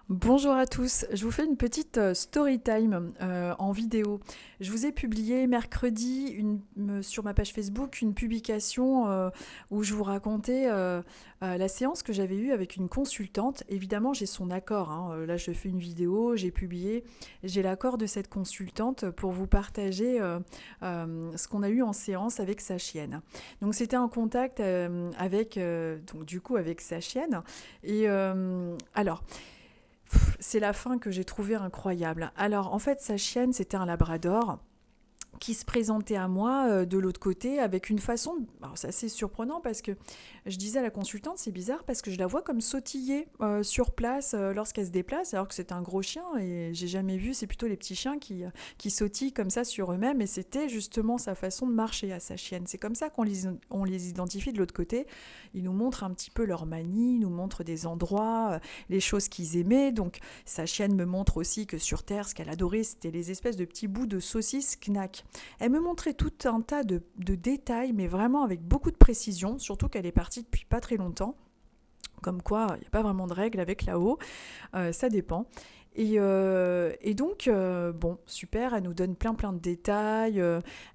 Bonjour à tous, je vous fais une petite story time en vidéo. Je vous ai publié mercredi sur ma page Facebook une publication où je vous racontais la séance que j'avais eue avec une consultante. Évidemment, j'ai son accord, hein. Là, je fais une vidéo, j'ai publié, j'ai l'accord de cette consultante pour vous partager ce qu'on a eu en séance avec sa chienne. Donc, c'était un contact avec sa chienne. Alors, c'est la fin que j'ai trouvée incroyable. Alors, en fait, sa chienne, c'était un labrador qui se présentait à moi de l'autre côté avec une façon. Alors, c'est assez surprenant parce que je disais à la consultante, c'est bizarre parce que je la vois comme sautiller sur place lorsqu'elle se déplace, alors que c'est un gros chien et j'ai jamais vu, c'est plutôt les petits chiens qui sautillent comme ça sur eux-mêmes et c'était justement sa façon de marcher à sa chienne. C'est comme ça qu'on les identifie de l'autre côté. Ils nous montrent un petit peu leur manie, ils nous montrent des endroits, les choses qu'ils aimaient. Donc sa chienne me montre aussi que sur Terre, ce qu'elle adorait, c'était les espèces de petits bouts de saucisses knack. Elle me montrait tout un tas de détails, mais vraiment avec beaucoup de précision, surtout qu'elle est partie depuis pas très longtemps. Comme quoi, il n'y a pas vraiment de règle avec là-haut, ça dépend. Et donc, bon, super, elle nous donne plein de détails,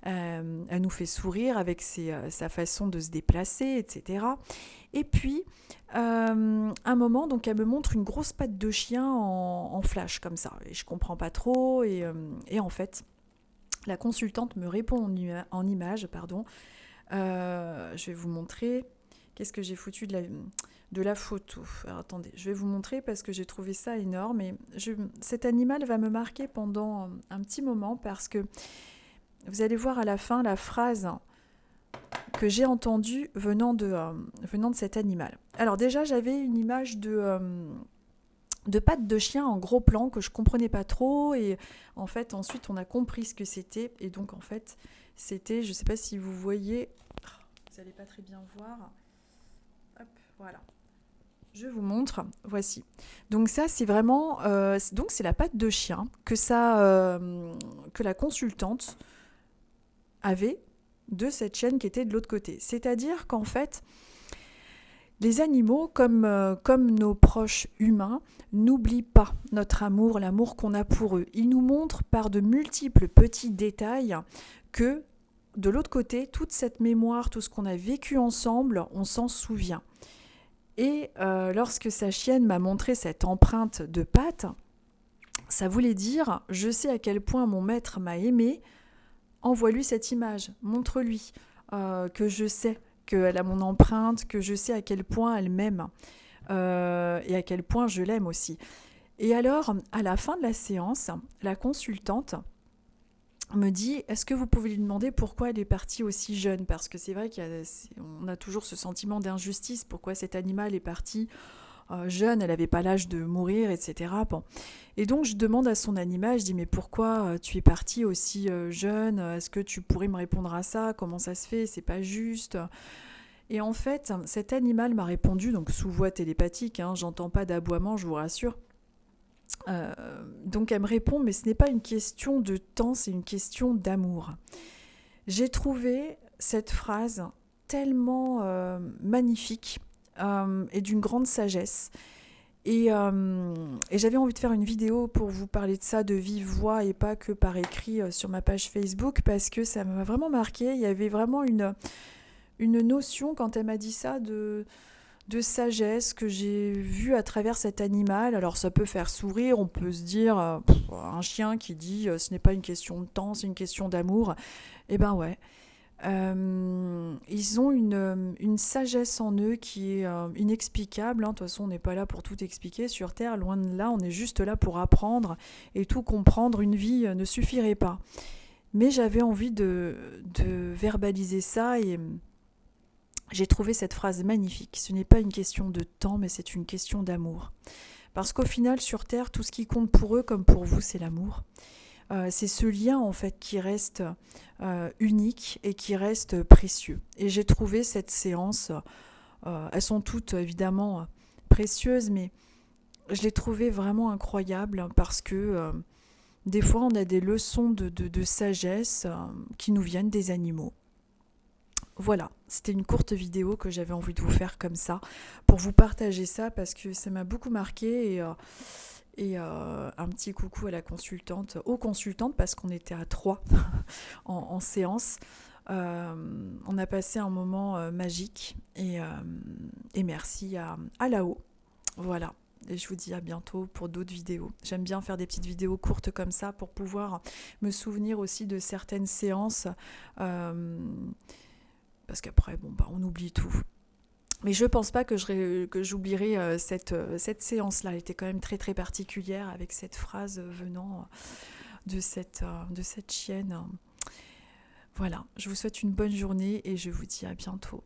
elle nous fait sourire avec sa façon de se déplacer, etc. Et puis, un moment, donc elle me montre une grosse patte de chien en flash, comme ça. Et je comprends pas trop, et en fait, la consultante me répond en image, pardon. Je vais vous montrer. Qu'est-ce que j'ai foutu de la photo. Alors, attendez, je vais vous montrer parce que j'ai trouvé ça énorme. Cet animal va me marquer pendant un petit moment parce que vous allez voir à la fin la phrase que j'ai entendue venant de cet animal. Alors déjà, j'avais une image de pattes de chien en gros plan que je comprenais pas trop et en fait ensuite on a compris ce que c'était et donc en fait c'était, je sais pas si vous voyez, vous allez pas très bien voir, hop, voilà. Je vous montre, voici. Donc ça, c'est vraiment, donc c'est la patte de chien que la consultante avait de cette chienne qui était de l'autre côté. C'est-à-dire qu'en fait, les animaux, comme nos proches humains, n'oublient pas notre amour, l'amour qu'on a pour eux. Ils nous montrent par de multiples petits détails que de l'autre côté, toute cette mémoire, tout ce qu'on a vécu ensemble, on s'en souvient. Et lorsque sa chienne m'a montré cette empreinte de patte, ça voulait dire je sais à quel point mon maître m'a aimé, envoie-lui cette image, montre-lui que je sais qu'elle a mon empreinte, que je sais à quel point elle m'aime et à quel point je l'aime aussi. Et alors, à la fin de la séance, la consultante me dit est-ce que vous pouvez lui demander pourquoi elle est partie aussi jeune, parce que c'est vrai qu'on a toujours ce sentiment d'injustice, pourquoi cet animal est parti jeune, elle n'avait pas l'âge de mourir, etc. Bon. Et donc je demande à son animal, je dis mais pourquoi tu es parti aussi jeune, est-ce que tu pourrais me répondre à ça, comment ça se fait, c'est pas juste. Et en fait cet animal m'a répondu, donc sous voix télépathique, hein, j'entends pas d'aboiement, je vous rassure. Donc elle me répond mais ce n'est pas une question de temps, c'est une question d'amour. J'ai trouvé cette phrase tellement magnifique et d'une grande sagesse. Et j'avais envie de faire une vidéo pour vous parler de ça de vive voix et pas que par écrit sur ma page Facebook parce que ça m'a vraiment marqué. Il y avait vraiment une notion quand elle m'a dit ça de sagesse que j'ai vue à travers cet animal. Alors ça peut faire sourire, on peut se dire un chien qui dit ce n'est pas une question de temps, c'est une question d'amour. Eh ben ouais. Ils ont une sagesse en eux qui est inexplicable, hein. De toute façon, on n'est pas là pour tout expliquer sur Terre, loin de là, on est juste là pour apprendre et tout comprendre. Une vie ne suffirait pas. Mais j'avais envie de verbaliser ça et j'ai trouvé cette phrase magnifique. Ce n'est pas une question de temps, mais c'est une question d'amour. Parce qu'au final, sur Terre, tout ce qui compte pour eux comme pour vous, c'est l'amour. C'est ce lien en fait qui reste unique et qui reste précieux. Et j'ai trouvé cette séance, elles sont toutes évidemment précieuses, mais je l'ai trouvée vraiment incroyable parce que des fois on a des leçons de sagesse qui nous viennent des animaux. Voilà, c'était une courte vidéo que j'avais envie de vous faire comme ça, pour vous partager ça parce que ça m'a beaucoup marqué Et un petit coucou à la consultante, aux consultantes, parce qu'on était à 3 en séance. On a passé un moment magique et merci à Lao. Voilà. Et je vous dis à bientôt pour d'autres vidéos. J'aime bien faire des petites vidéos courtes comme ça pour pouvoir me souvenir aussi de certaines séances. Parce qu'après, bon, bah, on oublie tout. Mais je pense pas que j'oublierai cette séance-là. Elle était quand même très très particulière avec cette phrase venant de cette chienne. Voilà, je vous souhaite une bonne journée et je vous dis à bientôt.